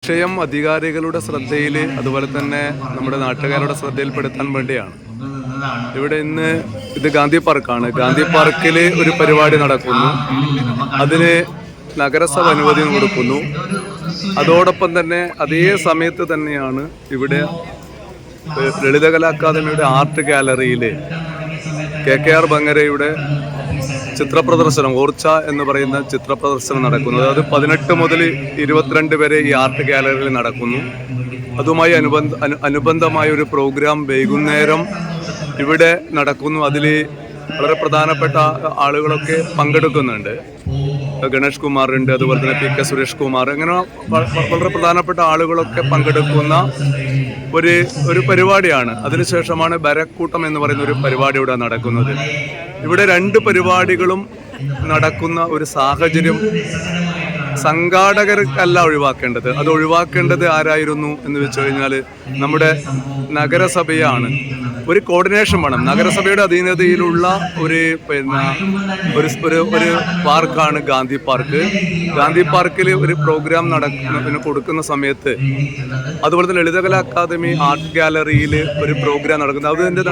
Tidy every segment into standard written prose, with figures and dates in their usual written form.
വിഷയം അധികാരികളുടെ ശ്രദ്ധയിൽ അതുപോലെ തന്നെ നമ്മുടെ നാട്ടുകാരുടെ ശ്രദ്ധയിൽപ്പെടുത്താൻ വേണ്ടിയാണ്. ഇവിടെ ഇന്ന് ഇത് ഗാന്ധി പാർക്കാണ്. ഗാന്ധി പാർക്കിൽ ഒരു പരിപാടി നടക്കുന്നു. അതിന് നഗരസഭ അനുമതി കൊടുക്കുന്നു. അതോടൊപ്പം തന്നെ അതേ സമയത്ത് തന്നെയാണ് ഇവിടെ ലളിതകലാ അക്കാദമിയുടെ ആർട്ട് ഗാലറിയിൽ KKR ബംഗരയുടെ ചിത്രപ്രദർശനം, ഓർച്ച എന്ന് പറയുന്ന ചിത്രപ്രദർശനം നടക്കുന്നത്. അത് 18 മുതൽ 22 വരെ ഈ ആർട്ട് ഗാലറിയിൽ നടക്കുന്നു. അതുമായി അനുബന്ധമായ ഒരു പ്രോഗ്രാം വൈകുന്നേരം ഇവിടെ നടക്കുന്നു. അതിൽ വളരെ പ്രധാനപ്പെട്ട ആളുകളൊക്കെ പങ്കെടുക്കുന്നുണ്ട്. ഗണേഷ് കുമാർ ഉണ്ട്, അതുപോലെ തന്നെ PK സുരേഷ് കുമാർ, അങ്ങനെ വളരെ പ്രധാനപ്പെട്ട ആളുകളൊക്കെ പങ്കെടുക്കുന്ന ഒരു പരിപാടിയാണ്. അതിനുശേഷമാണ് ബരക്കൂട്ടം എന്ന് പറയുന്ന ഒരു പരിപാടി ഇവിടെ നടക്കുന്നത്. ഇവിടെ 2 പരിപാടികളും നടക്കുന്ന ഒരു സാഹചര്യം സംഘാടകർക്കല്ല ഒഴിവാക്കേണ്ടത്. അത് ഒഴിവാക്കേണ്ടത് ആരായിരുന്നു എന്ന് വെച്ച് കഴിഞ്ഞാൽ നമ്മുടെ നഗരസഭയാണ്. ഒരു കോർഡിനേഷൻ വേണം. നഗരസഭയുടെ അധീനതയിലുള്ള ഒരു പാർക്കാണ് ഗാന്ധി പാർക്ക്. ഗാന്ധി പാർക്കിൽ ഒരു പ്രോഗ്രാം കൊടുക്കുന്ന സമയത്ത്, അതുപോലെ തന്നെ ലളിതകലാ അക്കാദമി ആർട്ട് ഗാലറിയിൽ ഒരു പ്രോഗ്രാം നടക്കുന്നത്, അതിൻ്റെ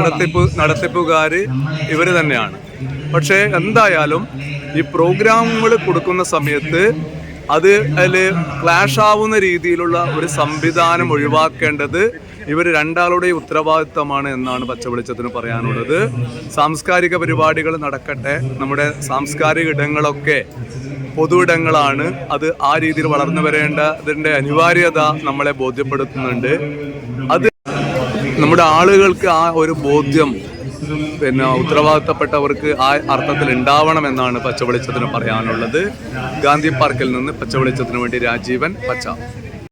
നടത്തിപ്പുകാർ ഇവർ തന്നെയാണ്. പക്ഷേ എന്തായാലും ഈ പ്രോഗ്രാമുകൾ കൊടുക്കുന്ന സമയത്ത് അതിൽ ക്ലാഷ് ആവുന്ന രീതിയിലുള്ള ഒരു സംവിധാനം ഒഴിവാക്കേണ്ടത് ഇവർ രണ്ടാളുടെയും ഉത്തരവാദിത്തമാണ് എന്നാണ് പച്ചവെളിച്ചത്തിന് പറയാനുള്ളത്. സാംസ്കാരിക പരിപാടികൾ നടക്കട്ടെ. നമ്മുടെ സാംസ്കാരിക ഇടങ്ങളൊക്കെ പൊതു ഇടങ്ങളാണ്. അത് ആ രീതിയിൽ വളർന്നു വരേണ്ടതിൻ്റെ അനിവാര്യത നമ്മളെ ബോധ്യപ്പെടുത്തുന്നുണ്ട്. അത് നമ്മുടെ ആളുകൾക്ക് ആ ഒരു ബോധ്യം ഉത്തരവാദിത്തപ്പെട്ടവർക്ക് ആ അർത്ഥത്തിൽ ഉണ്ടാവണമെന്നാണ് പച്ചവെളിച്ചത്തിന് പറയാനുള്ളത്. ഗാന്ധി പാർക്കിൽ നിന്ന് പച്ചവെളിച്ചത്തിന് വേണ്ടി രാജീവൻ, പച്ച.